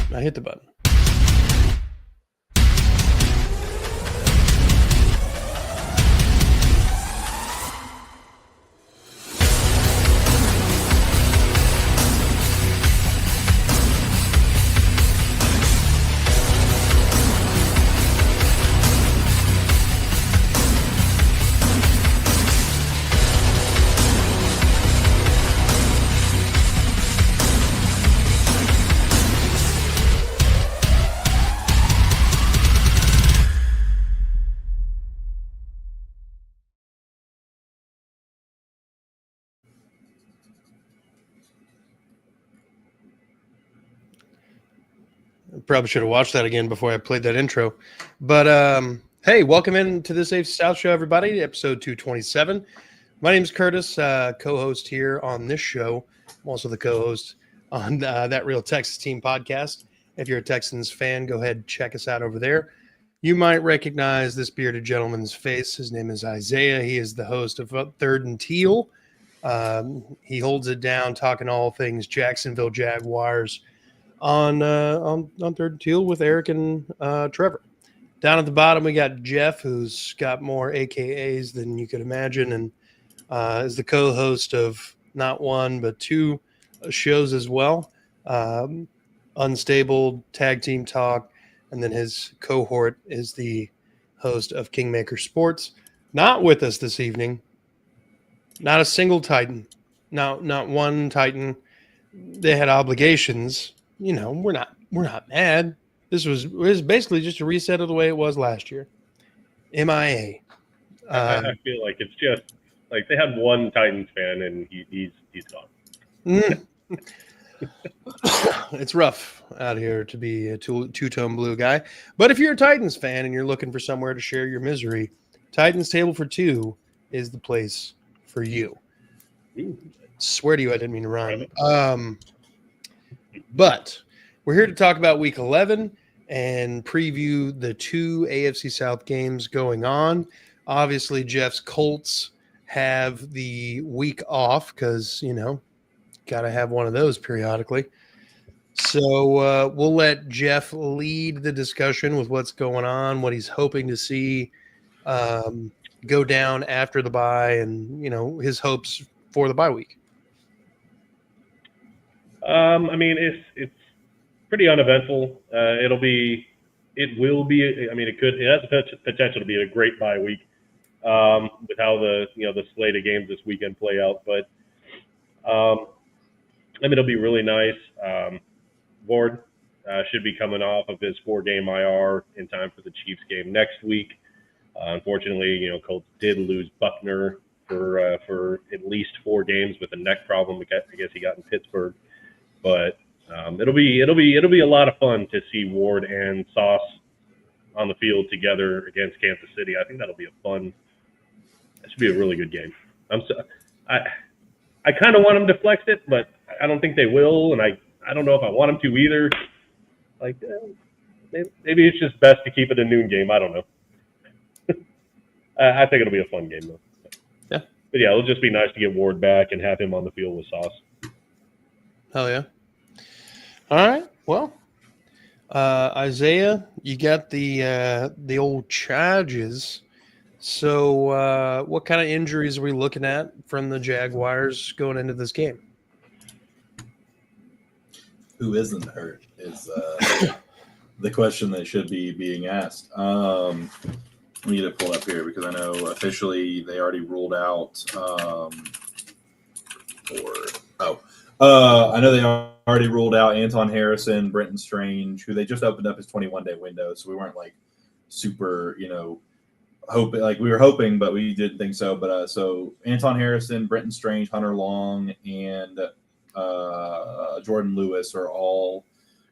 I hit the button. Probably should have watched that again before I played that intro. But hey, welcome into this AFC South show, everybody. Episode 227. My name is Curtis, co-host here on this show. I'm also the co-host on That Real Texas Team podcast. If you're a Texans fan, go ahead and check us out over there. You might recognize this bearded gentleman's face. His name is Isaiah. He is the host of Third and Teal. He holds it down, talking all things Jacksonville Jaguars on Third and Teal with Eric and Trevor. Down at the bottom, we got Jeff, who's got more AKAs than you could imagine, and is the co-host of not one but two shows as well. Unstable Tag Team Talk, and then his cohort is the host of Kingmaker Sports. Not with us this evening. Not a single Titan. Not one Titan. They had obligations. You know, we're not mad. It was basically just a reset of the way it was last year. MIA. I feel like it's just like they had one Titans fan and he's gone. It's rough out here to be a two-tone blue guy. But if you're a Titans fan and you're looking for somewhere to share your misery, Titans Table for Two is the place for you. Swear to you, I didn't mean to rhyme. But we're here to talk about Week 11 and preview the two AFC South games going on. Obviously, Jeff's Colts have the week off because, you know, got to have one of those periodically. So we'll let Jeff lead the discussion with what's going on, what he's hoping to see go down after the bye, and, you know, his hopes for the bye week. I mean, it's pretty uneventful. It will be. I mean, it has the potential to be a great bye week with how the slate of games this weekend play out. But I mean, it'll be really nice. Ward should be coming off of his 4-game IR in time for the Chiefs game next week. Unfortunately, Colts did lose Buckner for at least 4 games with a neck problem. I guess he got in Pittsburgh. But it'll be a lot of fun to see Ward and Sauce on the field together against Kansas City. I think that'll be that should be a really good game. I kind of want them to flex it, but I don't think they will, and I don't know if I want them to either. Like maybe it's just best to keep it a noon game. I don't know. I think it'll be a fun game though. Yeah. But yeah, it'll just be nice to get Ward back and have him on the field with Sauce. Hell yeah. All right. Well, Isaiah, you got the old charges. So what kind of injuries are we looking at from the Jaguars going into this game? Who isn't hurt is the question that should be being asked. I need to pull up here because I know officially they already ruled out I know they already ruled out Anton Harrison, Brenton Strange, who they just opened up his 21-day window. So we weren't like super, hoping, like we were hoping, but we didn't think so. But so Anton Harrison, Brenton Strange, Hunter Long, and Jordan Lewis are all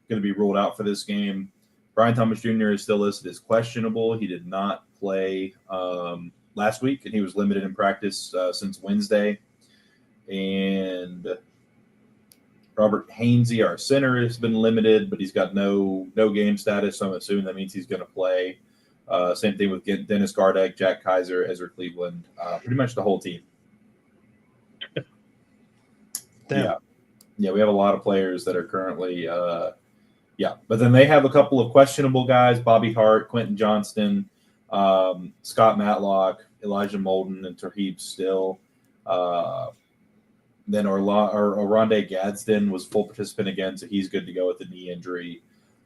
going to be ruled out for this game. Brian Thomas Jr. is still listed as questionable. He did not play last week, and he was limited in practice since Wednesday. And Robert Hainsey, our center, has been limited, but he's got no game status, so I'm assuming that means he's going to play. Same thing with Dennis Gardeck, Jack Kaiser, Ezra Cleveland, pretty much the whole team. Damn. Yeah, we have a lot of players that are currently Yeah, but then they have a couple of questionable guys: Bobby Hart, Quentin Johnston, Scott Matlock, Elijah Molden, and Terheeb Still. Then Oronde Gadsden was full participant again, so he's good to go with the knee injury.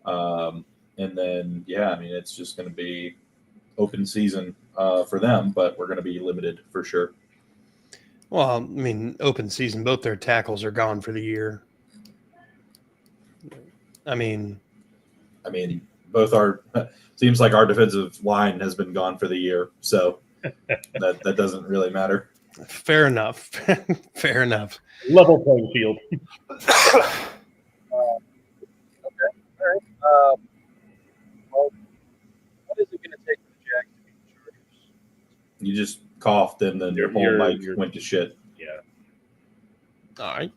And then, it's just going to be open season for them, but we're going to be limited for sure. Well, open season. Both their tackles are gone for the year. Both our seems like our defensive line has been gone for the year, so that doesn't really matter. Fair enough. Fair enough. Level playing field. Okay. All right. Well, what is it going to take for the Jags to beat the Chargers? You just coughed, and then your whole mic went to shit. Yeah. All right.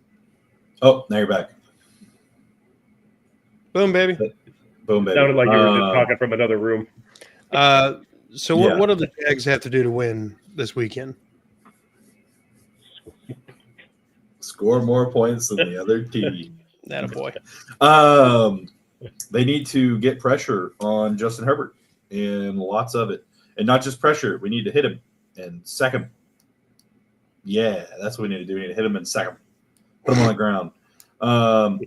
Oh, now you're back. Boom, baby. Boom, baby. Sounded like you were just talking from another room. So what do the Jags have to do to win this weekend? Score more points than the other team. Attaboy. They need to get pressure on Justin Herbert, and lots of it. And not just pressure. We need to hit him and sack him. Yeah, that's what we need to do. We need to hit him and sack him. Put him on the ground.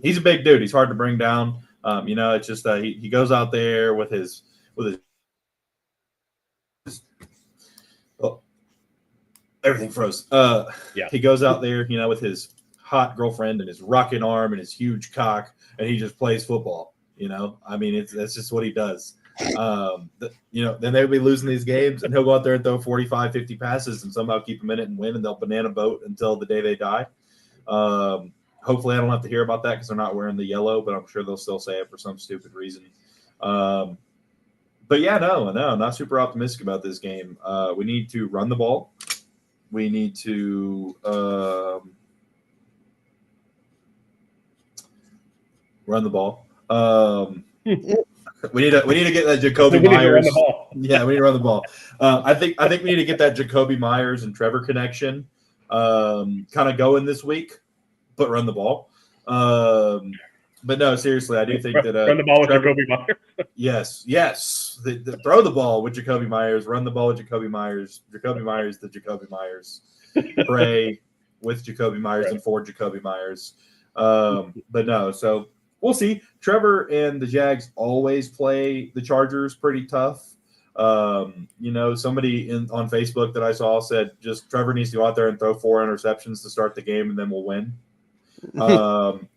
He's a big dude. He's hard to bring down. It's just he goes out there with his everything froze. He goes out there, with his hot girlfriend and his rocking arm and his huge cock, and he just plays football. That's just what he does. Then they'll be losing these games, and he'll go out there and throw 45, 50 passes and somehow keep them in it and win, and they'll banana boat until the day they die. Hopefully I don't have to hear about that because they're not wearing the yellow, but I'm sure they'll still say it for some stupid reason. But not super optimistic about this game. We need to run the ball. We need to run the ball. We need to get that Jacoby Myers. Yeah, we need to run the ball. I think we need to get that Jacoby Myers and Trevor connection kind of going this week, but run the ball. But no, seriously, I do think that run the ball with Jacoby Myers. Yes. Throw the ball with Jacoby Myers. Run the ball with Jacoby Myers. Jacoby Myers, the Jacoby Myers. Pray with Jacoby Myers and for Jacoby Myers. But no, so we'll see. Trevor and the Jags always play the Chargers pretty tough. Somebody on Facebook that I saw said just Trevor needs to go out there and throw 4 interceptions to start the game, and then we'll win.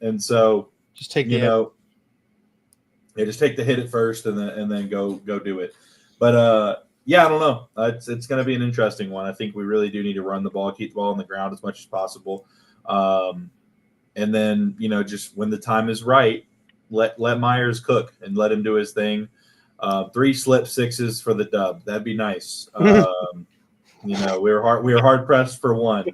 And so just take the hit. Just take the hit at first, and then go do it. But I don't know. It's going to be an interesting one. I think we really do need to run the ball, keep the ball on the ground as much as possible. And then, just when the time is right, let Myers cook and let him do his thing. 3 slip sixes for the dub. That'd be nice. We were hard pressed for 1.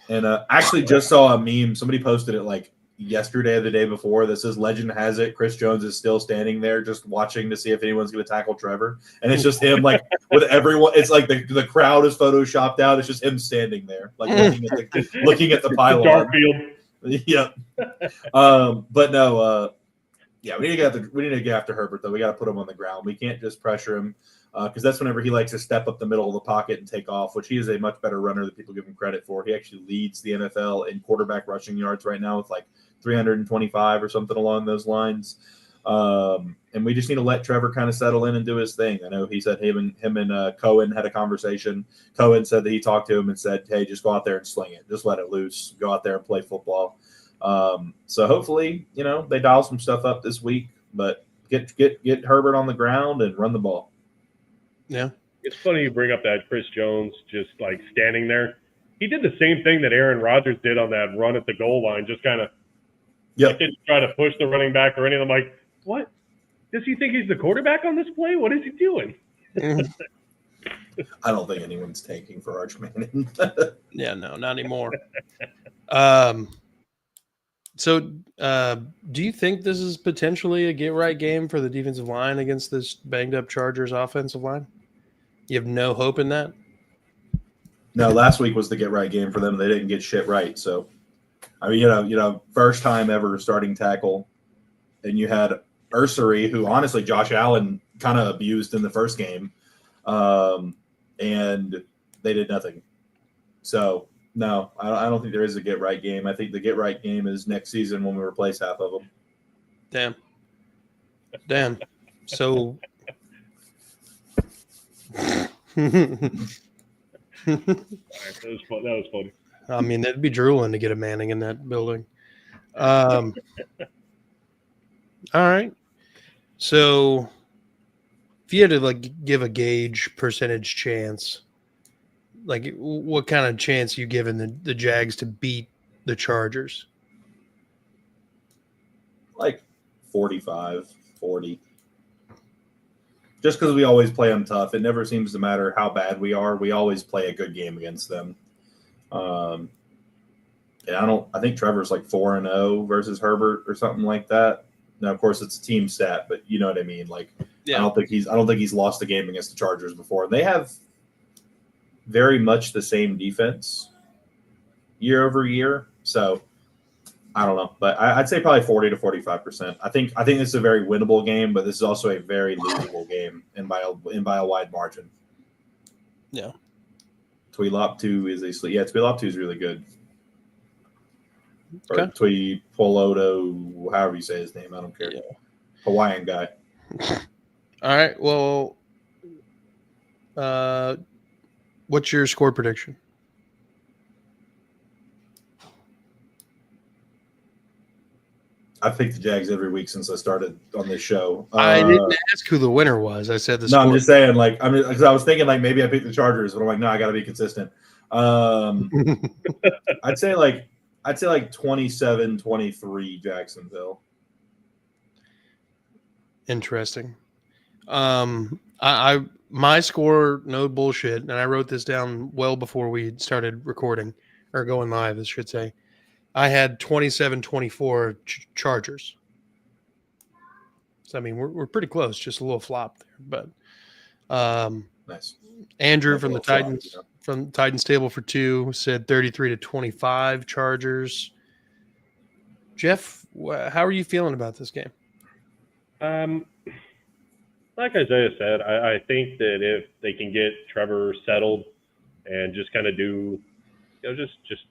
And actually just saw a meme. Somebody posted it like yesterday or the day before that says, legend has it, Chris Jones is still standing there just watching to see if anyone's going to tackle Trevor. And it's just him like with everyone. It's like the crowd is photoshopped out. It's just him standing there like looking at the pylon. Dark field. Yeah. But no, we need to get after Herbert though. We got to put him on the ground. We can't just pressure him because that's whenever he likes to step up the middle of the pocket and take off, which he is a much better runner than people give him credit for. He actually leads the NFL in quarterback rushing yards right now with like 325 or something along those lines. And we just need to let Trevor kind of settle in and do his thing. I know he said him and Cohen had a conversation. Cohen said that he talked to him and said, hey, just go out there and sling it. Just let it loose. Go out there and play football. So hopefully, they dial some stuff up this week, but get Herbert on the ground and run the ball. Yeah. It's funny you bring up that Chris Jones just like standing there. He did the same thing that Aaron Rodgers did on that run at the goal line, just kind of didn't try to push the running back or anything. I'm like, what? Does he think he's the quarterback on this play? What is he doing? I don't think anyone's tanking for Arch Manning. Yeah, no, not anymore. So do you think this is potentially a get-right game for the defensive line against this banged-up Chargers offensive line? You have no hope in that? No, last week was the get-right game for them. They didn't get shit right. So, first time ever starting tackle and you had Ursery, who honestly Josh Allen kind of abused in the first game, and they did nothing. So no, I don't think there is a get right game. I think the get right game is next season when we replace half of them. Damn. So. That was funny. I mean, that'd be drooling to get a Manning in that building. All right. So, if you had to give a gauge percentage chance, what kind of chance you giving the Jags to beat the Chargers? Like 45, 40. Just because we always play them tough. It never seems to matter how bad we are. We always play a good game against them. And I think Trevor's like 4-0 versus Herbert or something like that. Now, of course, it's a team stat, but you know what I mean. I don't think he's lost a game against the Chargers before. They have very much the same defense year over year. So I don't know, but I'd say probably 40 to 45%. I think this is a very winnable game, but this is also a very losable game, and by a wide margin. Yeah. Tuiloptu Tuiloptu is really good. Or Okay. Tuipoloto, however you say his name, I don't care. Yeah. Hawaiian guy. All right. Well, what's your score prediction? I picked the Jags every week since I started on this show. I didn't ask who the winner was. I said the score. No, I'm just saying, because I was thinking maybe I picked the Chargers, but I'm like, no, I got to be consistent. I'd say 27-23 Jacksonville. Interesting. My score, no bullshit, and I wrote this down well before we started recording or going live, I should say. I had 27-24 Chargers. So I mean, we're pretty close, just a little flop there, but Nice. Andrew Like from the flop, Titans from Titans Table for 2 said 33-25 Chargers. Jeff, how are you feeling about this game? Like Isaiah said, I think that if they can get Trevor settled and just kind of do, just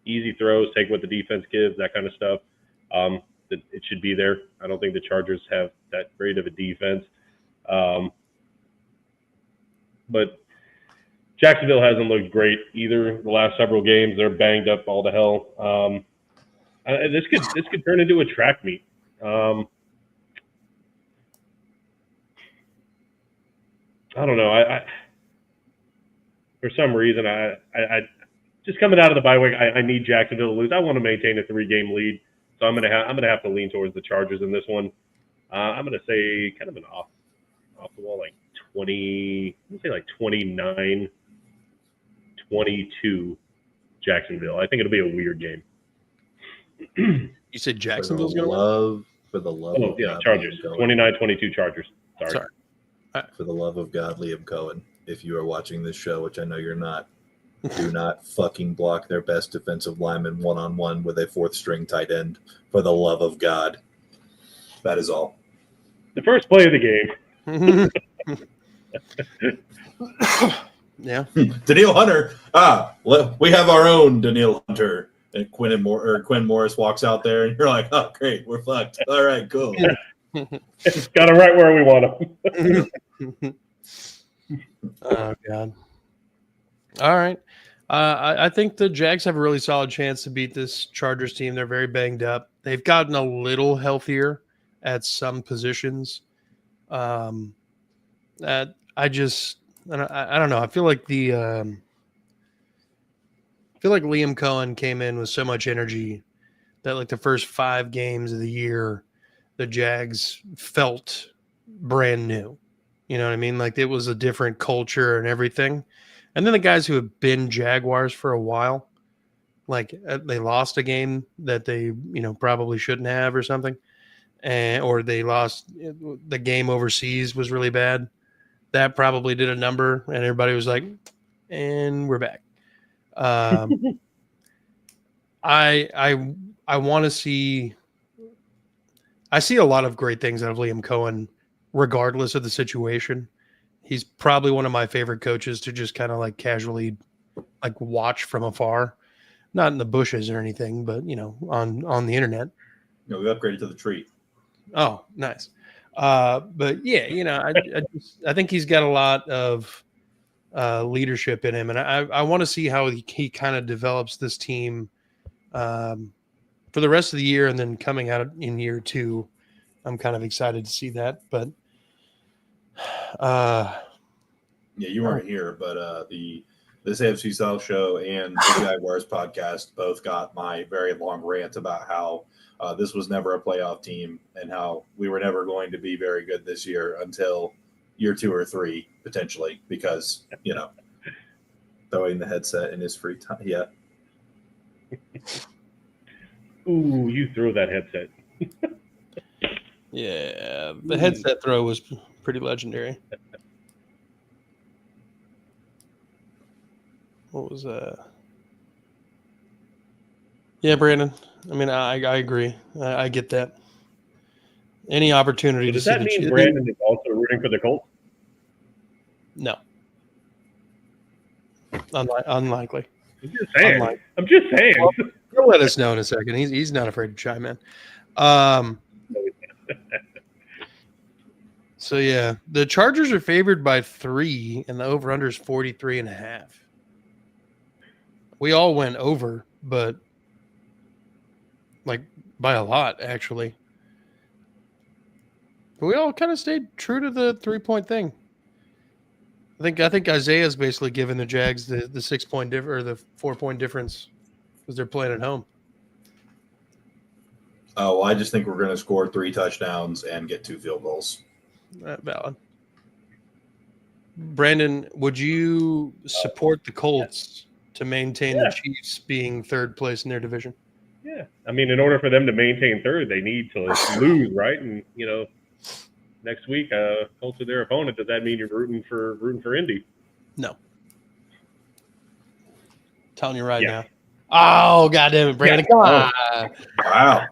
easy throws, take what the defense gives, that kind of stuff, that it should be there. I don't think the Chargers have that great of a defense. But Jacksonville hasn't looked great either the last several games. They're banged up all to hell. This could turn into a track meet. I don't know. I for some reason I just coming out of the bye week, I need Jacksonville to lose. I want to maintain a 3-game lead, so I'm gonna have to lean towards the Chargers in this one. I'm gonna say kind of an off the wall, like 29-22 Jacksonville. I think it'll be a weird game. You said Jacksonville's going to win? For the love of God, Chargers. 29-22 Chargers. Sorry. For the love of God, Liam Cohen, if you are watching this show, which I know you're not, do not fucking block their best defensive lineman one-on-one with a 4th-string tight end. For the love of God. That is all. The first play of the game. Yeah. Daniil Hunter. We have our own Daniil Hunter. And Quinn Morris walks out there, and you're like, oh, great, we're fucked. All right, cool. It's got him right where we want him. Oh, God. All right. I think the Jags have a really solid chance to beat this Chargers team. They're very banged up. They've gotten a little healthier at some positions. I don't know. I feel like Liam Cohen came in with so much energy that the first 5 games of the year, the Jags felt brand new. You know what I mean? It was a different culture and everything. And then the guys who have been Jaguars for a while, they lost a game that they, probably shouldn't have or something. Or they lost the game overseas was really bad. That probably did a number, and everybody was like, and we're back. I want to see I see a lot of great things out of Liam Cohen, regardless of the situation. He's probably one of my favorite coaches to just kind of like casually like watch from afar, not in the bushes or anything, but on the internet. We upgraded to the tree. Oh, nice. But yeah, I think he's got a lot of leadership in him, and I want to see how he kind of develops this team for the rest of the year, and then coming out in year 2. I'm kind of excited to see that, but you weren't here, but this AFC South show and the Jaguars podcast both got my very long rant about how this was never a playoff team and how we were never going to be very good this year until year 2 or 3, potentially, because, throwing the headset in his free time. Yeah. Ooh, you threw that headset. Yeah, the headset throw was pretty legendary. What was that? Yeah, Brandon. I mean, I agree. I get that. Any opportunity So does to that mean Brandon is also rooting for the Colts? No. Unlikely. I'm just saying. Well, he'll let us know in a second. He's not afraid to chime in. So yeah, the Chargers are favored by 3, and the over/under is 43.5. We all went over, but like by a lot, actually. But we all kind of stayed true to the 3-point thing. I think Isaiah's basically given the Jags the 6-point difference or the 4-point difference because they're playing at home. Oh, well, I just think we're going to score 3 touchdowns and get 2 field goals. Valid. Brandon, would you support the Colts to maintain the Chiefs being 3rd place in their division? Yeah. I mean, in order for them to maintain 3rd, they need to lose, right? And, next week, Colts are their opponent. Does that mean you're rooting for Indy? No. Telling you right now. Oh, goddamn it, Brandon. Come on. Wow.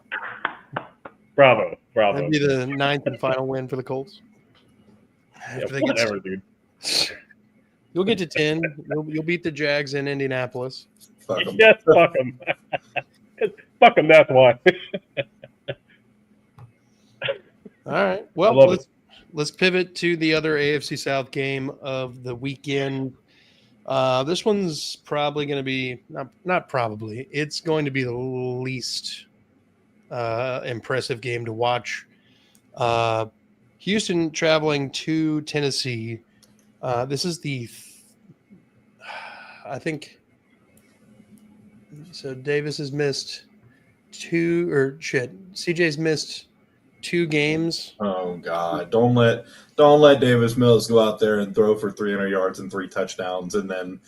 Bravo. That'd be the 9th and final win for the Colts. Yeah, whatever, dude. You'll get to 10. You'll beat the Jags in Indianapolis. Fuck 'em. Yes, fuck them. Fuck them, that's why. All right. Well, let's pivot to the other AFC South game of the weekend. This one's probably going to be not probably. It's going to be the least impressive game to watch. Houston traveling to Tennessee. This is I think. So Davis has missed 2 or shit. CJ's missed 2 games. Oh God! Don't let Davis Mills go out there and throw for 300 yards and 3 touchdowns, and then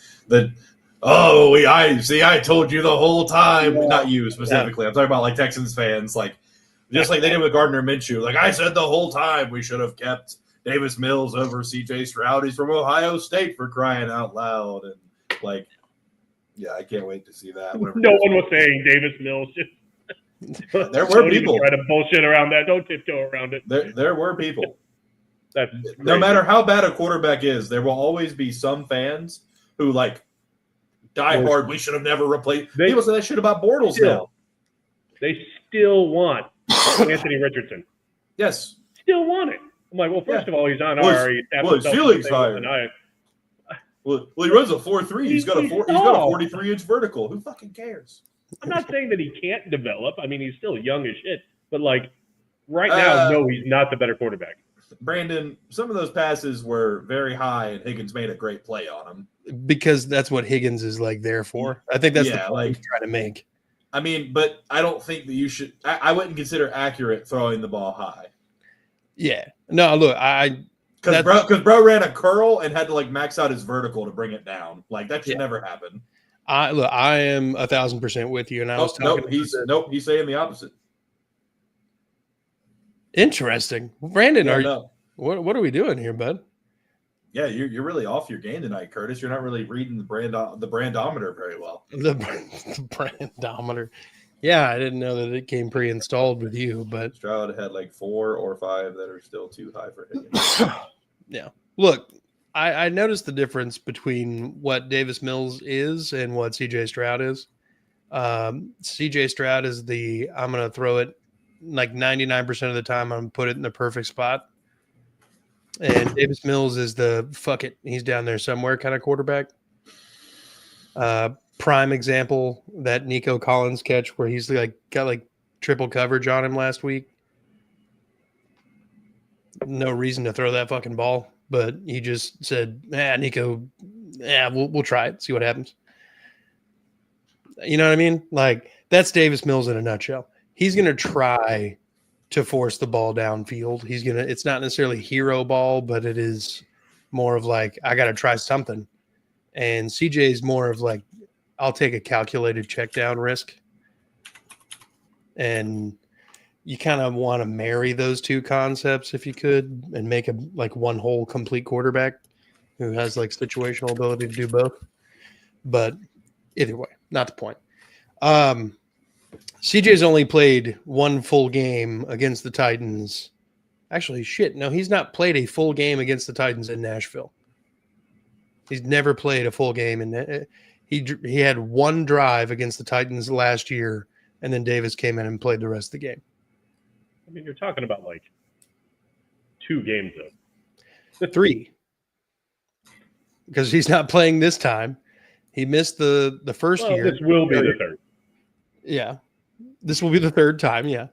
I told you the whole time. Yeah. Not you specifically. Yeah. I'm talking about like Texans fans, just like they did with Gardner Minshew. Like I said the whole time, we should have kept Davis Mills over CJ Stroud. He's from Ohio State, for crying out loud. And I can't wait to see that. No one was saying Davis Mills. There were people try to bullshit around that. Don't tiptoe around it. There were people. That's no matter how bad a quarterback is, there will always be some fans who die hard. We should have never replaced. People say that shit about Bortles now. They still want Anthony Richardson. Yes, still want it. I'm like, well, first of all, he's on his feelings higher. Well, he runs a 4.3. He's got a 43-inch vertical. Who fucking cares? I'm not saying that he can't develop. I mean, he's still young as shit. But right now, no, he's not the better quarterback. Brandon, some of those passes were very high, and Higgins made a great play on them. Because that's what Higgins is there for. I think that's the point he's trying to make. I mean, but I don't think that you should. I wouldn't consider accurate throwing the ball high. Yeah. No, look, because bro ran a curl and had to max out his vertical to bring it down. That should never happen. I am 1,000% with you, and I was talking. He's saying the opposite. Interesting, Brandon. What are we doing here, bud? Yeah, you're really off your game tonight, Curtis. You're not really reading the brandometer very well. The brandometer. Yeah, I didn't know that it came pre-installed with you, but Stroud had like 4 or 5 that are still too high for Higgins. yeah. Look, I noticed the difference between what Davis Mills is and what CJ Stroud is. CJ Stroud is I'm going to throw it like 99% of the time. I'm going to put it in the perfect spot. And Davis Mills is the fuck it, he's down there somewhere kind of quarterback. Prime example, that Nico Collins catch where he's like got like triple coverage on him last week. No reason to throw that fucking ball, but he just said, Nico, we'll try it, see what happens. You know what I mean? Like, that's Davis Mills in a nutshell. He's going to try to force the ball downfield. It's not necessarily hero ball, but it is more of like, I got to try something. And CJ is more of like, I'll take a calculated check down risk. And you kind of want to marry those two concepts if you could and make a like one whole complete quarterback who has like situational ability to do both. But either way, not the point. CJ's only played one full game against the Titans. Actually, shit, no, he's not played a full game against the Titans in Nashville. He's never played a full game, and he had one drive against the Titans last year, and then Davis came in and played the rest of the game. I mean, you're talking about like 2 games though. 3, because he's not playing this time. He missed the first year. This will be the third. Yeah, this will be the third time. Yeah,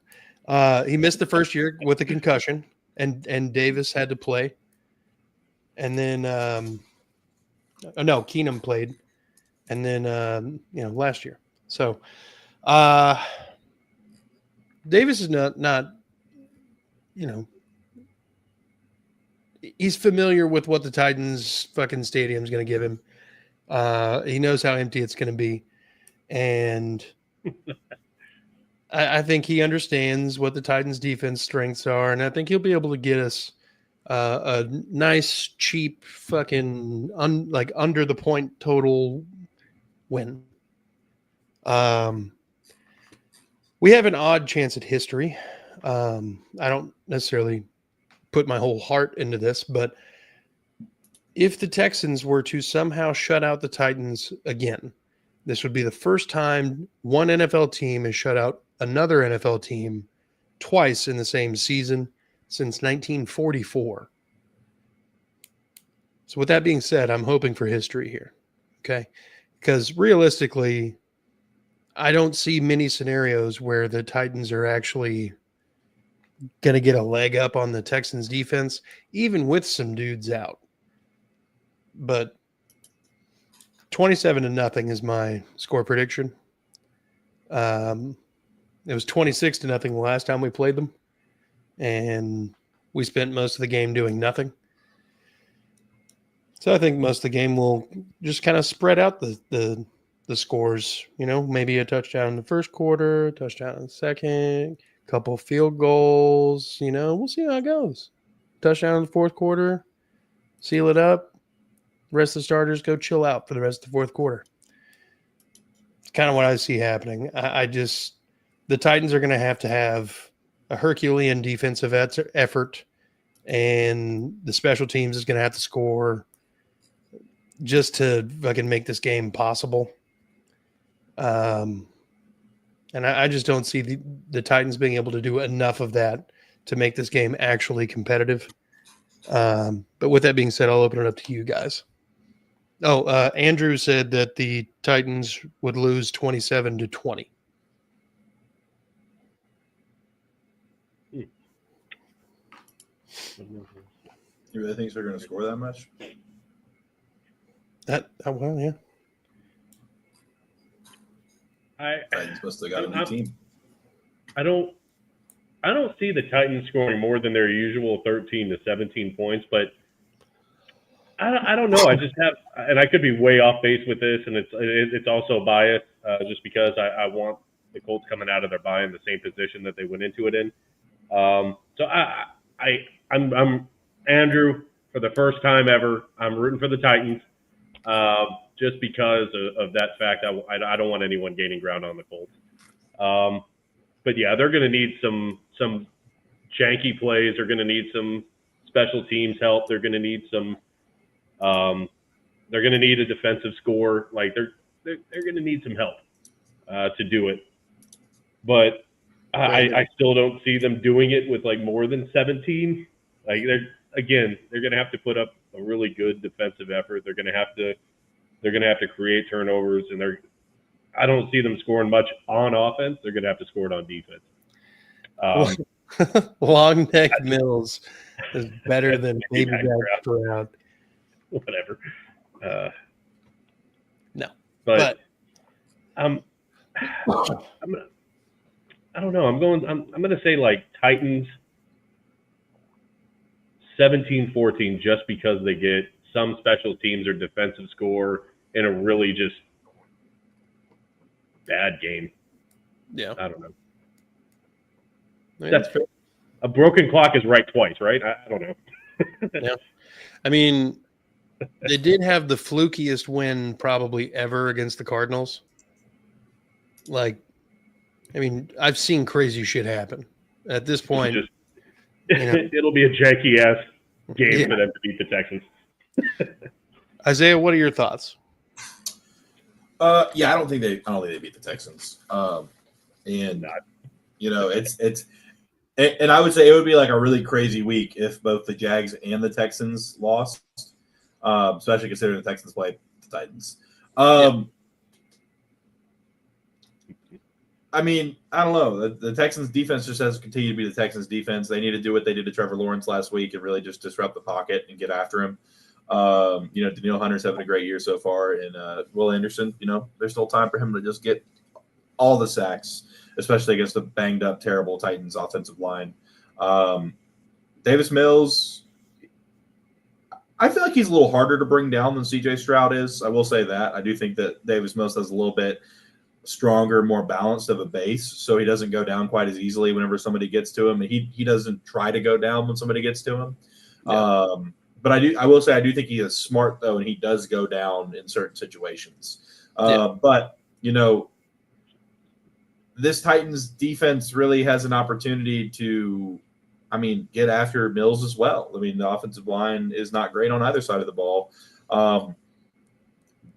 he missed the first year with a concussion, and Davis had to play, and then Keenum played, and then last year. So Davis is not he's familiar with what the Titans fucking stadium is going to give him. He knows how empty it's going to be, and I think he understands what the Titans' defense strengths are, and I think he'll be able to get us a nice, cheap, fucking under the point total win. We have an odd chance at history. I don't necessarily put my whole heart into this, but if the Texans were to somehow shut out the Titans again, this would be the first time one NFL team has shut out another NFL team twice in the same season since 1944. So with that being said, I'm hoping for history here, okay? Because realistically, I don't see many scenarios where the Titans are actually going to get a leg up on the Texans defense, even with some dudes out. But 27-0 is my score prediction. It was 26-0 the last time we played them, and we spent most of the game doing nothing. So I think most of the game will just kind of spread out the scores. Maybe a touchdown in the first quarter, a touchdown in the second, a couple of field goals. We'll see how it goes. Touchdown in the fourth quarter, seal it up. Rest of the starters go chill out for the rest of the fourth quarter. It's kind of what I see happening. The Titans are going to have a Herculean defensive effort, and the special teams is going to have to score just to fucking make this game possible. And I just don't see the Titans being able to do enough of that to make this game actually competitive. But with that being said, I'll open it up to you guys. Andrew said that the Titans would lose 27-20. You really think they're going to score that much? Well, yeah. Titans must have got a new team. I don't see the Titans scoring more than their usual 13 to 17 points, but I don't know. I just have, and I could be way off base with this, and it's also biased just because I want the Colts coming out of their bye in the same position that they went into it in. So I'm Andrew, for the first time ever, I'm rooting for the Titans just because of that fact. I don't want anyone gaining ground on the Colts. But yeah, they're going to need some janky plays. They're going to need some special teams help. They're going to need some. They're going to need a defensive score. Like they're going to need some help to do it. But I still don't see them doing it with like more than 17. Like they're going to have to put up a really good defensive effort. They're going to have to create turnovers, and I don't see them scoring much on offense. They're going to have to score it on defense. Long neck Mills is better than baby back Stroud. Whatever. No, but I don't know. I'm going to say like Titans 17-14 just because they get some special teams or defensive score in a really just bad game. Yeah. I don't know. That's fair. A broken clock is right twice, right? I don't know. Yeah. I mean, they did have the flukiest win probably ever against the Cardinals. Like, I mean, I've seen crazy shit happen. At this point, it'll be a janky-ass game for them to beat the Texans. Isaiah, what are your thoughts? Yeah, I don't think they beat the Texans. And and I would say it would be like a really crazy week if both the Jags and the Texans lost, especially considering the Texans played the Titans. I mean, I don't know. The Texans defense just has to continue to be the Texans defense. They need to do what they did to Trevor Lawrence last week and really just disrupt the pocket and get after him. Danielle Hunter's having a great year so far, and Will Anderson, there's still time for him to just get all the sacks, especially against the banged up, terrible Titans offensive line. Davis Mills, I feel like he's a little harder to bring down than CJ Stroud is. I will say that. I do think that Davis Mills has a little bit stronger, more balanced of a base, so he doesn't go down quite as easily whenever somebody gets to him. And he doesn't try to go down when somebody gets to him. Yeah. But I will say I do think he is smart though, and he does go down in certain situations. But this Titans defense really has an opportunity to, get after Mills as well. The offensive line is not great on either side of the ball.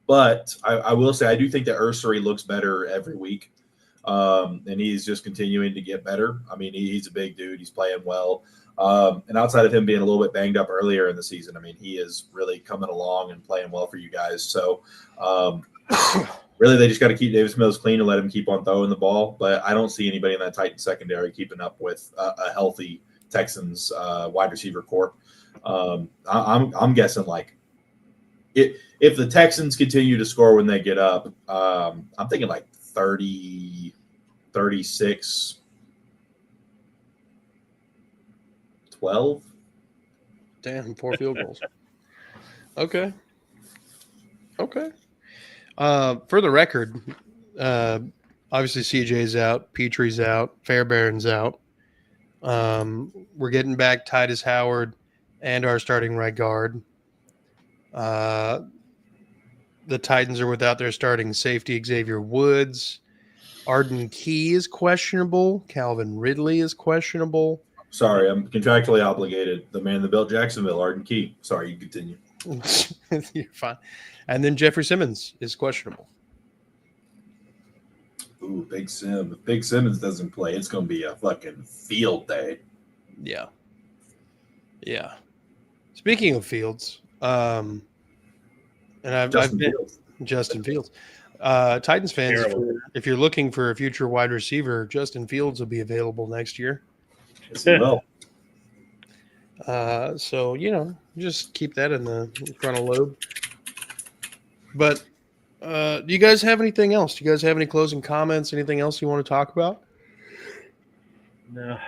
But I will say I do think that Ursary looks better every week, and he's just continuing to get better. He's a big dude. He's playing well. And outside of him being a little bit banged up earlier in the season, he is really coming along and playing well for you guys. So really they just got to keep Davis Mills clean and let him keep on throwing the ball. But I don't see anybody in that Titan secondary keeping up with a healthy Texans wide receiver corps. I'm guessing like if the Texans continue to score when they get up, I'm thinking like 30, 36, 12. Damn, 4 field goals. Okay. For the record, obviously CJ's out, Petrie's out, Fairbairn's out. We're getting back Titus Howard and our starting right guard. The Titans are without their starting safety, Xavier Woods. Arden Key is questionable. Calvin Ridley is questionable. Sorry, I'm contractually obligated. The man that built Jacksonville, Arden Key. Sorry, you continue. You're fine. And then Jeffrey Simmons is questionable. Ooh, Big Sim. If Big Simmons doesn't play, it's going to be a fucking field day. Yeah. Speaking of fields, and I've been Justin Fields. Titans fans, if you're looking for a future wide receiver, Justin Fields will be available next year. Yes, he will. So, just keep that in the frontal lobe. But do you guys have anything else? Do you guys have any closing comments? Anything else you want to talk about? No.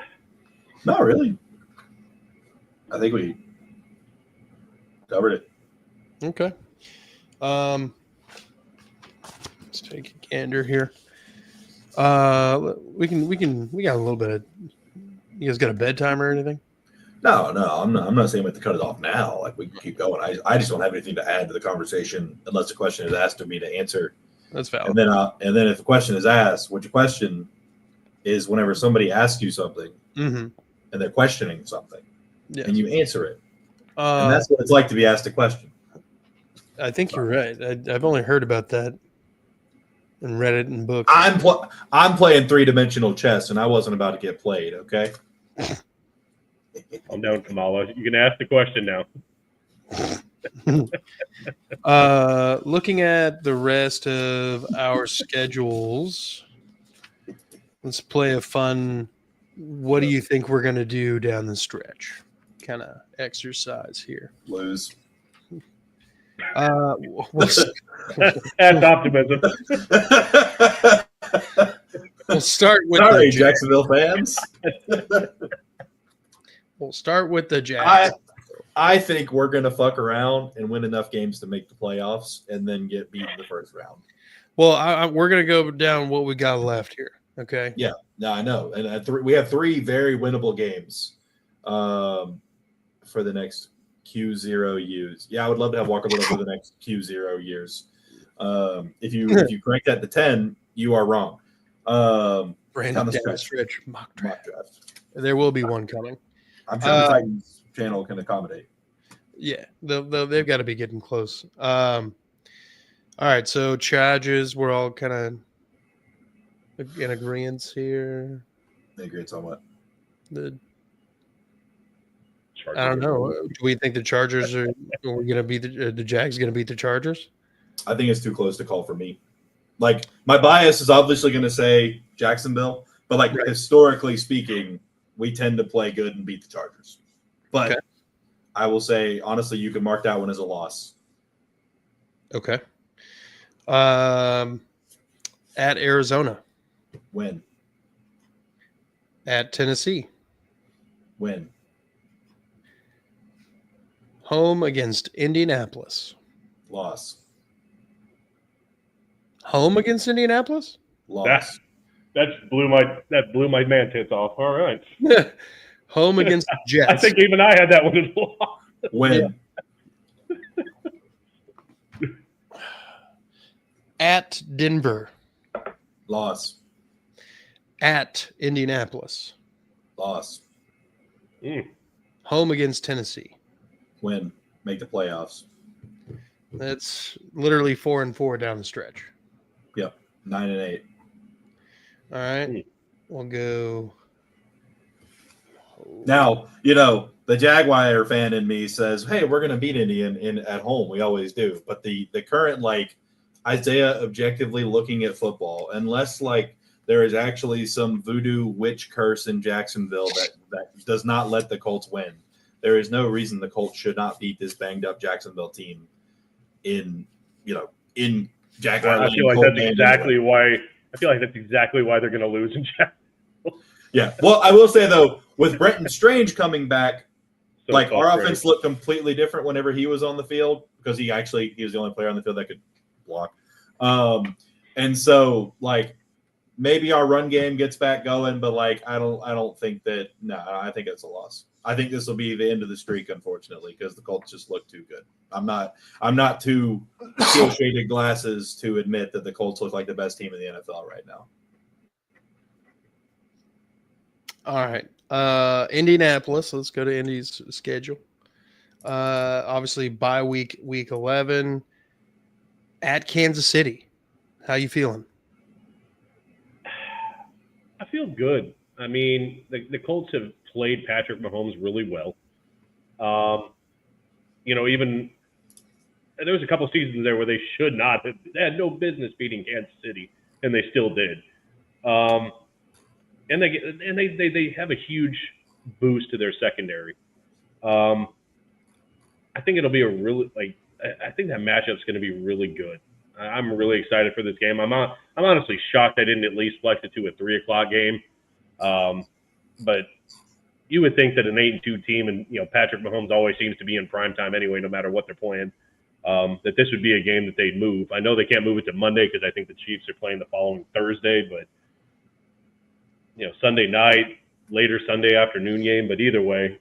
Not really. I think we covered it. Okay. Let's take a gander here. We got a little bit of. You guys got a bedtime or anything? No, I'm not saying we have to cut it off now. Like we can keep going. I just don't have anything to add to the conversation unless the question is asked of me to answer. That's valid. And then if the question is asked, what's your question? is whenever somebody asks you something Mm-hmm. and they're questioning something Yes. and you answer it. And that's what it's like to be asked a question. I think you're right. I've only heard about that and read it in books. I'm playing 3-dimensional chess, and I wasn't about to get played, okay? I'm down, Kamala. You can ask the question now. Looking at the rest of our schedules, let's play a fun what do you think we're going to do down the stretch kind of exercise here. Lose. That's optimism. We'll start with Sorry, Jacksonville fans. We'll start with the Jags. I think we're going to fuck around and win enough games to make the playoffs and then get beat in the first round. Well, we're going to go down what we got left here. Okay. Yeah, no, I know. And we have 3 very winnable games for the next Q0 years. Yeah, I would love to have Walker Little for the next Q0 years. If you crank that to 10, you are wrong. Random down the stretch mock draft. There will be one coming. I'm sure the Titans channel can accommodate. Yeah, they've got to be getting close. All right, so Chargers, we're all kind of in agreement here. They agree on what? I don't know. Do we think the Chargers are going to beat the Jags? Going to beat the Chargers? I think it's too close to call for me. Like, my bias is obviously going to say Jacksonville, but like historically speaking, we tend to play good and beat the Chargers. But okay. I will say, honestly, you can mark that one as a loss. Okay. At Arizona. Win. At Tennessee. Win. Home against Indianapolis. Loss. Home against Indianapolis? Loss. That blew my man tits off. All right. Home against the Jets. I think even I had that one as loss. Win. Yeah. At Denver. Loss. At Indianapolis. Loss. Home against Tennessee. Win. Make the playoffs. That's literally 4-4 down the stretch. Yep. 9-8. All right. We'll go. Now, the Jaguar fan in me says, hey, we're going to beat Indy at home. We always do. But the current, Isaiah objectively looking at football, unless, there is actually some voodoo witch curse in Jacksonville that does not let the Colts win, there is no reason the Colts should not beat this banged-up Jacksonville team in Jaguar. I feel like that's exactly why they're going to lose in Jacksonville. Yeah. Well, I will say, though, with Brenton Strange coming back, our offense looked completely different whenever he was on the field because he was the only player on the field that could block. And so, maybe our run game gets back going, but I don't think that. No, I think it's a loss. I think this will be the end of the streak, unfortunately, because the Colts just look too good. I'm not too steel-shaded glasses to admit that the Colts look like the best team in the NFL right now. All right. Indianapolis. Let's go to Indy's schedule. Obviously, bye week 11 at Kansas City. How you feeling? I feel good. I mean, the Colts have played Patrick Mahomes really well. Even there was a couple seasons there where they should not have. They had no business beating Kansas City, and they still did. And they have a huge boost to their secondary. I think it'll be I think that matchup's going to be really good. I'm really excited for this game. I'm honestly shocked I didn't at least flex it to a 3:00 game. But you would think that an 8-2 team, and Patrick Mahomes always seems to be in prime time anyway, no matter what they're playing. That this would be a game that they'd move. I know they can't move it to Monday because I think the Chiefs are playing the following Thursday, but Sunday night, later Sunday afternoon game. But either way,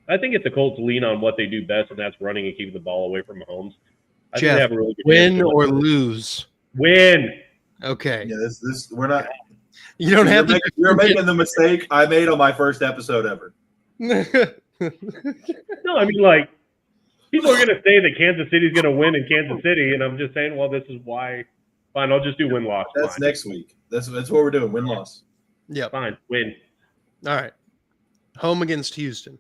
I think if the Colts lean on what they do best, and that's running and keeping the ball away from Mahomes, I think they have a really good win or lose. Win. Okay. Yeah, this we're not. You don't have to. You're making the mistake I made on my first episode ever. No, I mean, like, people are going to say that Kansas City's going to win in Kansas City, and I'm just saying, well, this is why. Fine, I'll just do win-loss. That's fine. next week. That's what we're doing. Win-loss. Yep. Fine, win. All right. Home against Houston.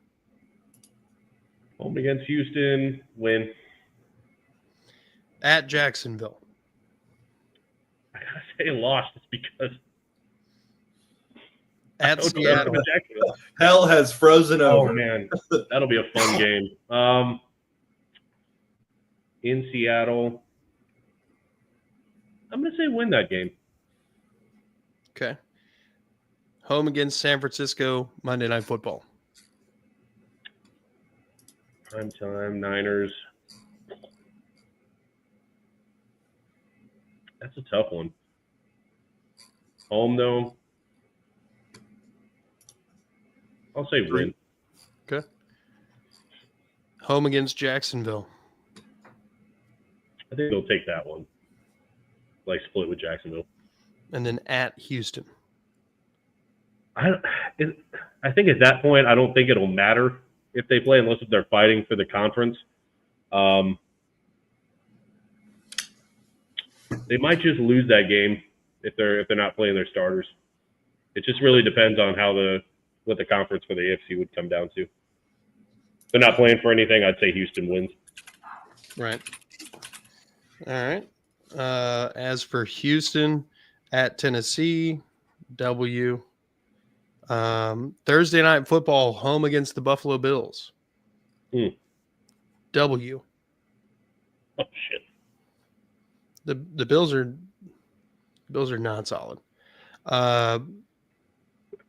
Home against Houston, win. At Jacksonville. I got to say loss just because. At Seattle. Hell has frozen over. Oh, man. That'll be a fun game. In Seattle, I'm going to say win that game. Okay. Home against San Francisco, Monday Night Football. Prime time, Niners. That's a tough one. Home, though. I'll say win. Okay. Home against Jacksonville. I think they'll take that one. Like split with Jacksonville. And then at Houston. I think at that point, I don't think it'll matter if they play unless if they're fighting for the conference. They might just lose that game if they're not playing their starters. It just really depends on what the conference for the AFC would come down to. If they're not playing for anything, I'd say Houston wins. Right. All right. As for Houston, at Tennessee, W. Thursday Night Football, home against the Buffalo Bills. W. Oh, shit. The Bills are not solid.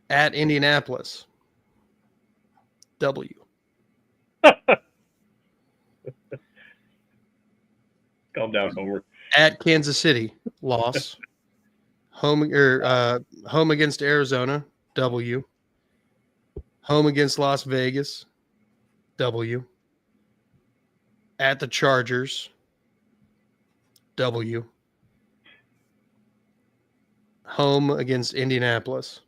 At Indianapolis, W. Calm down, Homer. At Kansas City, loss. Home against Arizona, W. Home against Las Vegas, W. At the Chargers, W. Home against Indianapolis.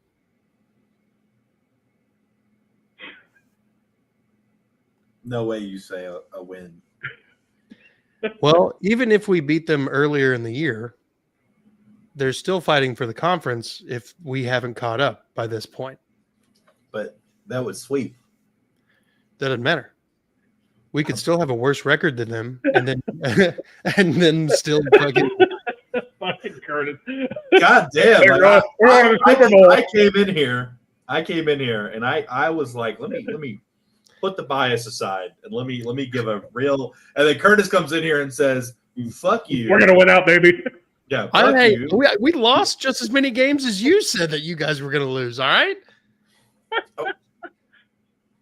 No way you say a win. Well, even if we beat them earlier in the year, they're still fighting for the conference if we haven't caught up by this point. But that would sweep. That doesn't matter. We could still have a worse record than them, and then still fucking. Fucking Curtis. God damn! We're on the Super Bowl. I came in here, and I was like, let me put the bias aside and let me give a real. And then Curtis comes in here and says, "Fuck you." We're gonna win out, baby. Yeah, fuck you. We lost just as many games as you said that you guys were going to lose. All right.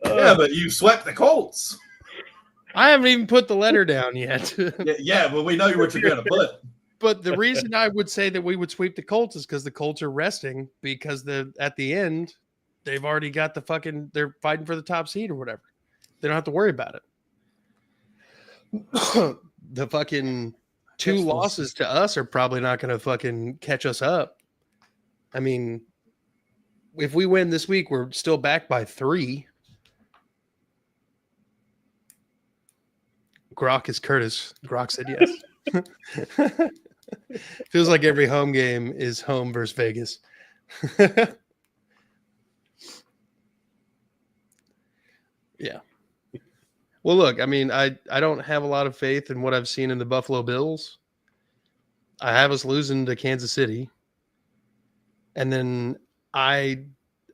Yeah, but you swept the Colts. I haven't even put the letter down yet. Yeah, but we know what you're going to put. But the reason I would say that we would sweep the Colts is because the Colts are resting because at the end they've already got they're fighting for the top seed or whatever. They don't have to worry about it. The fucking 2 losses to us are probably not going to fucking catch us up. I mean, if we win this week, we're still back by 3. Grok is Curtis. Grok said yes. Feels like every home game is home versus Vegas. Yeah. Well, look, I mean, I don't have a lot of faith in what I've seen in the Buffalo Bills. I have us losing to Kansas City. And then I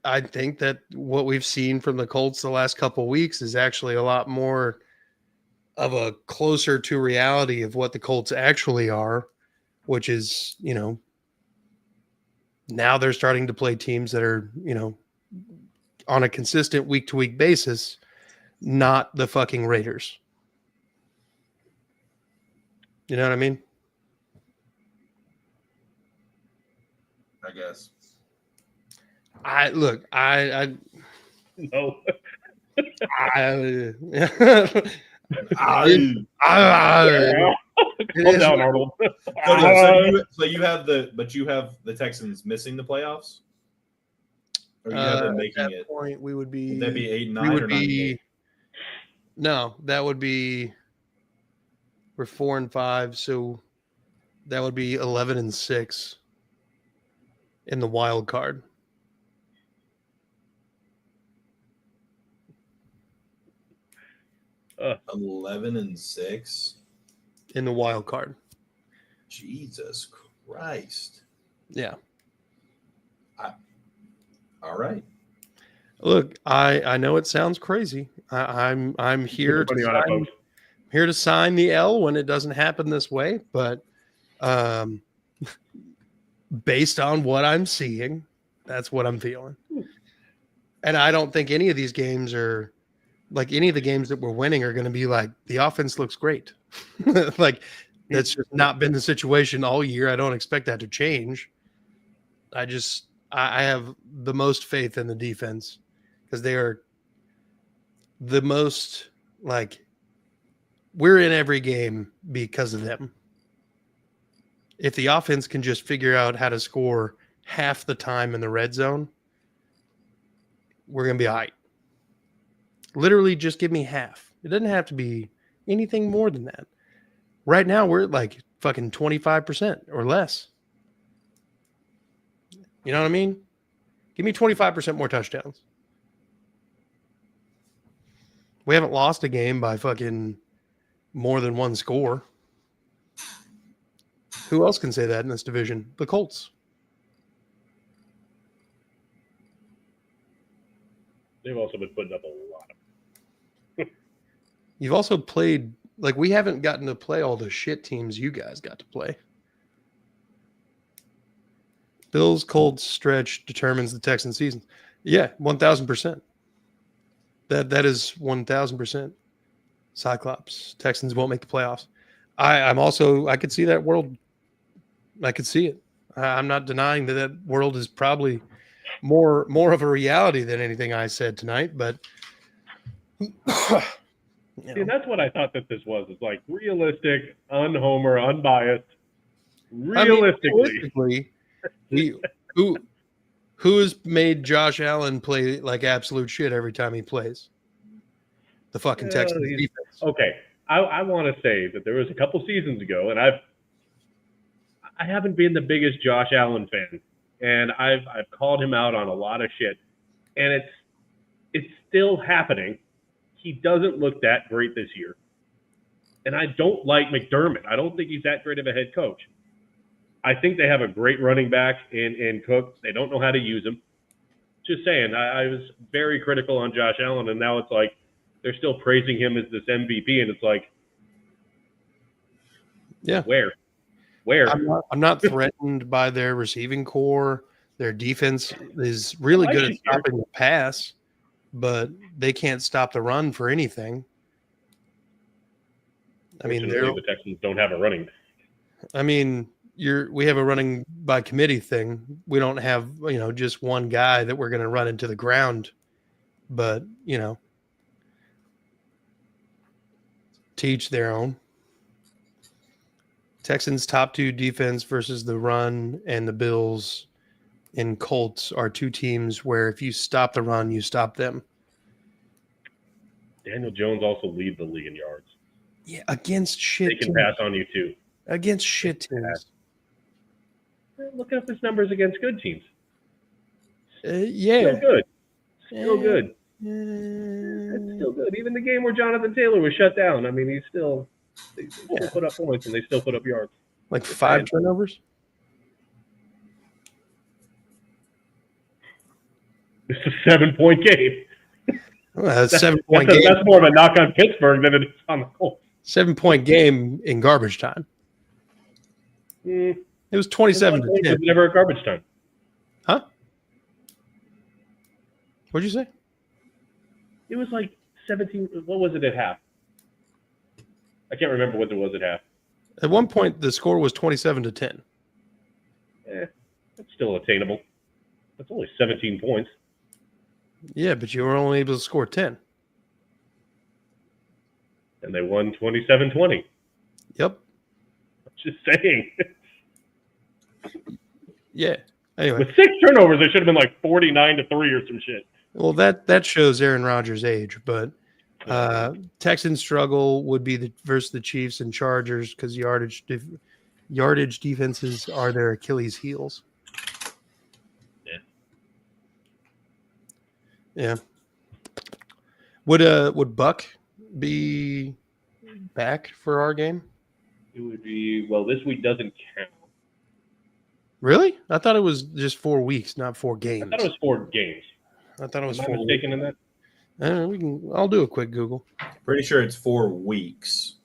think that what we've seen from the Colts the last couple of weeks is actually a lot more of a closer to reality of what the Colts actually are, which is, now they're starting to play teams that are, on a consistent week-to-week basis, not the fucking Raiders. You know what I mean? I guess. No. Calm down, Arnold. So you have the Texans missing the playoffs, or you have them making at that it. point, we would be. Would that be 8-9 we would or be. 9-8? No, that would be. We're 4-5, so that would be 11-6 in the wild card. Uh, 11-6 in the wild card. Jesus Christ! Yeah. All right. Look, I know it sounds crazy. I'm here put your money on it, folks. here to sign the L when it doesn't happen this way, but based on what I'm seeing, that's what I'm feeling. And I don't think any of these games are like any of the games that we're winning are going to be like the offense looks great. Like that's just not been the situation all year. I don't expect that to change. I have the most faith in the defense because they are the most like we're in every game because of them. If the offense can just figure out how to score half the time in the red zone, we're going to be all right. Literally just give me half. It doesn't have to be anything more than that. Right now, we're at like fucking 25% or less. You know what I mean? Give me 25% more touchdowns. We haven't lost a game by fucking more than one score. Who else can say that in this division? The Colts. They've also been putting up a lot of. You've also played, like, we haven't gotten to play all the shit teams you guys got to play. Bills Colts stretch determines the Texans season. Yeah, 1,000%. That is 1,000%. Cyclops. Texans won't make the playoffs. I could see that world. I could see it. I'm not denying that world is probably more of a reality than anything I said tonight, but See, that's what I thought that this was. It's like realistic, unhomer, unbiased. Realistically, who has made Josh Allen play like absolute shit every time he plays? The fucking Texans defense. Okay, I want to say that there was a couple seasons ago, and I haven't been the biggest Josh Allen fan, and I've called him out on a lot of shit, and it's still happening. He doesn't look that great this year, and I don't like McDermott. I don't think he's that great of a head coach. I think they have a great running back in Cook. They don't know how to use him. Just saying, I was very critical on Josh Allen, and now it's like they're still praising him as this MVP, and it's like, yeah, where? I'm not threatened by their receiving core. Their defense is really good at stopping the pass, but they can't stop the run for anything. I mean, the Texans don't have a running back. I mean, we have a running by committee thing. We don't have, just one guy that we're going to run into the ground, but, teach their own. Texans top two defense versus the run, and the Bills and Colts are two teams where if you stop the run, you stop them. Daniel Jones also leads the league in yards. Yeah, against shit They can teams. pass on you too. Against shit teams. Look up his numbers against good teams. Yeah. Still good. Still good. It's still good. Even the game where Jonathan Taylor was shut down, I mean, they still put up points and they still put up yards. Like 5 turnovers? It's a 7-point game. Well, that's 7-point game. That's more of a knock on Pittsburgh than it is on the Colts. 7-point game in garbage time. It was 27-10. It was never a garbage time. Huh? What'd you say? It was like 17. What was it at half? I can't remember what it was at half. At one point, the score was 27-10. That's still attainable. That's only 17 points. Yeah, but you were only able to score 10. And they won 27-20. Yep. Just saying. Yeah. Anyway, With 6 turnovers, they should have been like 49-3 or some shit. well, that shows Aaron Rodgers' age, but Texans struggle would be versus the Chiefs and Chargers because yardage defenses are their Achilles heels. Yeah. Would Buck be back for our game? It would be, well, this week doesn't count. Really? I thought it was just 4 weeks, not 4 games. I thought it was 4 games. I thought it was Am I 4 mistaken in that? I'll do a quick Google. Pretty sure it's 4 weeks.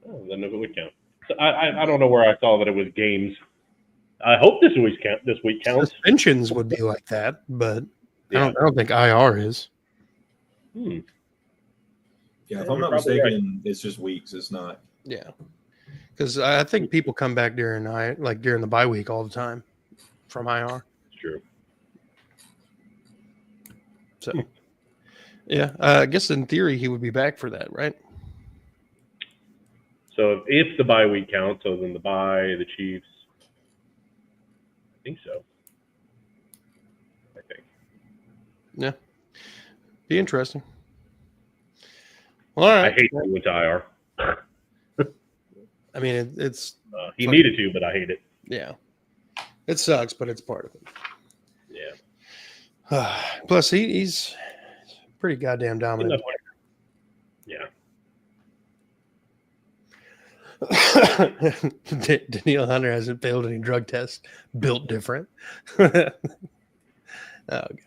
Oh, then it would count. So I don't know where I saw that it was games. I hope this week counts. Suspensions would be like that, but Yeah. I don't think IR is. Yeah, if Yeah, I'm you're not probably mistaken, it's just weeks. It's not. Yeah, because I think people come back during the bye week all the time from IR. It's true. So, yeah, I guess in theory he would be back for that, right? So if the bye week counts, so then the Chiefs. I think so. Yeah, be interesting. Well, all right. I hate that he went to IR. I mean, it's he needed to, but I hate it. yeah, it sucks, but it's part of it. Yeah. Plus, he's pretty goddamn dominant. Yeah. Danielle Hunter hasn't failed any drug tests. Built different. Oh God.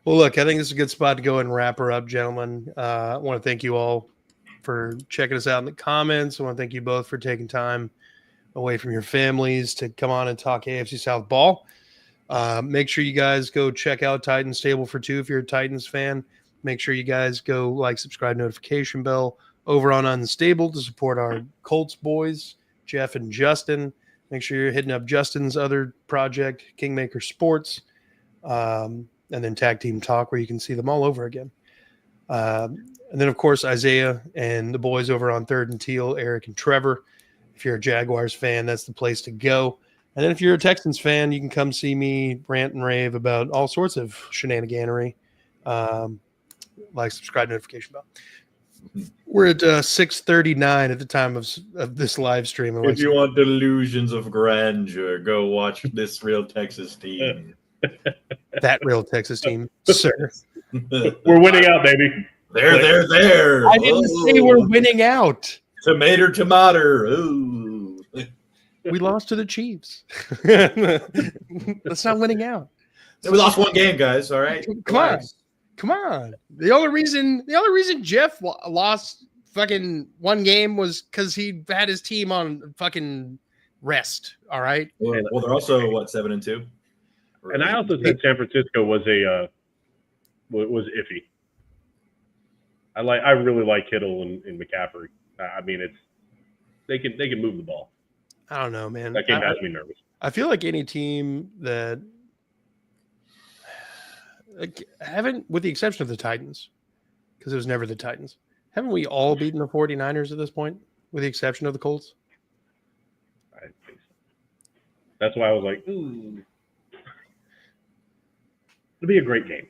Well, look, I think this is a good spot to go and wrap her up, gentlemen. I want to thank you all for checking us out in the comments. I want to thank you both for taking time away from your families to come on and talk AFC South ball. Make sure you guys go check out Titans Stable for Two if you're a Titans fan. Make sure you guys go like, subscribe, notification bell over on Unstable to support our Colts boys, Jeff and Justin. Make sure you're hitting up Justin's other project, Kingmaker Sports, and then Tag Team Talk, where you can see them all over again. And then, of course, Isaiah and the boys over on Third and Teal, Eric and Trevor. If you're a Jaguars fan, that's the place to go. And then if you're a Texans fan, you can come see me rant and rave about all sorts of shenaniganery. Like, subscribe, notification bell. We're at 6:39 at the time of this live stream. If you want delusions of grandeur, go watch this real Texas team. That real Texas team, sir. We're winning out, baby. There. I didn't say we're winning out. Tomato. Ooh. We lost to the Chiefs. That's not winning out. We lost 1 game, guys. All right. Come on. The only reason Jeff lost fucking 1 game was because he had his team on fucking rest. All right. Well, they're also 7-2. And I also said San Francisco was iffy. I really like Kittle and McCaffrey. I mean, they can move the ball. I don't know, man. That game has me nervous. I feel like any team that haven't, with the exception of the Titans, because it was never the Titans, haven't we all beaten the 49ers at this point, with the exception of the Colts? I think so. That's why I was like, ooh. It'll be a great game.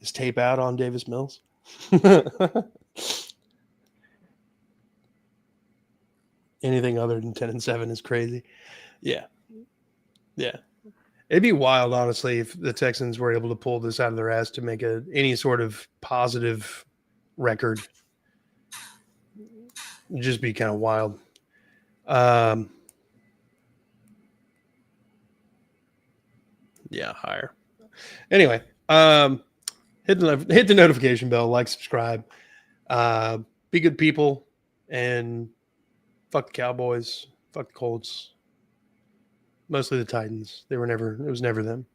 Is tape out on Davis Mills? Anything other than 10-7 is crazy. Yeah. It'd be wild, honestly, if the Texans were able to pull this out of their ass to make any sort of positive record. It'd just be kind of wild. Yeah, higher. Anyway, hit the notification bell, like, subscribe, be good people, and fuck the Cowboys, fuck the Colts, mostly the Titans. It was never them.